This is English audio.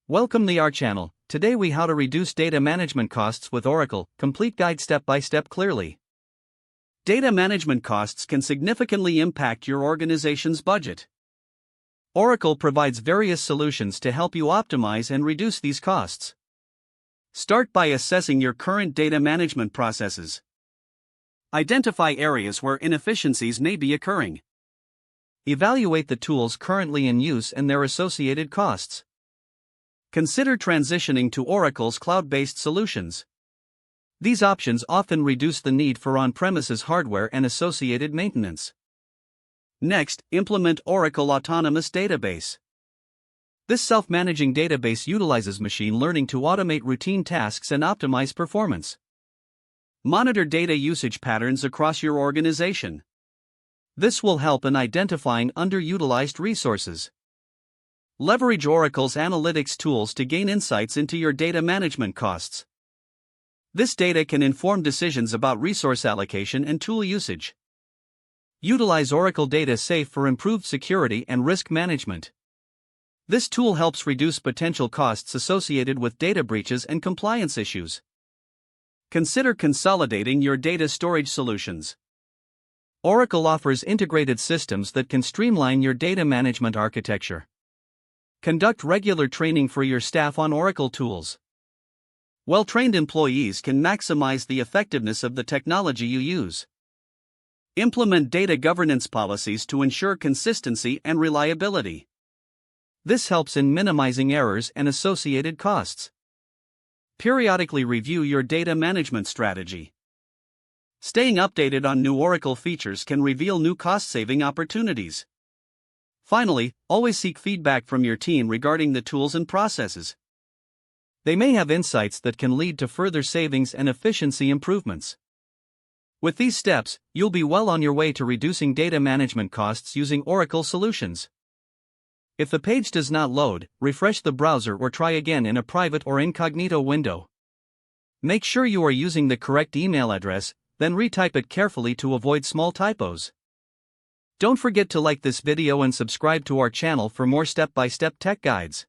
Welcome to our channel. Today we how to reduce data management costs with Oracle, complete guide step by step clearly. Data management costs can significantly impact your organization's budget. Oracle provides various solutions to help you optimize and reduce these costs. Start by assessing your current data management processes. Identify areas where inefficiencies may be occurring. Evaluate the tools currently in use and their associated costs. Consider transitioning to Oracle's cloud-based solutions. These options often reduce the need for on-premises hardware and associated maintenance. Next, implement Oracle Autonomous Database. This self-managing database utilizes machine learning to automate routine tasks and optimize performance. Monitor data usage patterns across your organization. This will help in identifying underutilized resources. Leverage Oracle's analytics tools to gain insights into your data management costs. This data can inform decisions about resource allocation and tool usage. Utilize Oracle Data Safe for improved security and risk management. This tool helps reduce potential costs associated with data breaches and compliance issues. Consider consolidating your data storage solutions. Oracle offers integrated systems that can streamline your data management architecture. Conduct regular training for your staff on Oracle tools. Well-trained employees can maximize the effectiveness of the technology you use. Implement data governance policies to ensure consistency and reliability. This helps in minimizing errors and associated costs. Periodically review your data management strategy. Staying updated on new Oracle features can reveal new cost-saving opportunities. Finally, always seek feedback from your team regarding the tools and processes. They may have insights that can lead to further savings and efficiency improvements. With these steps, you'll be well on your way to reducing data management costs using Oracle solutions. If the page does not load, refresh the browser or try again in a private or incognito window. Make sure you are using the correct email address, then retype it carefully to avoid small typos. Don't forget to like this video and subscribe to our channel for more step-by-step tech guides.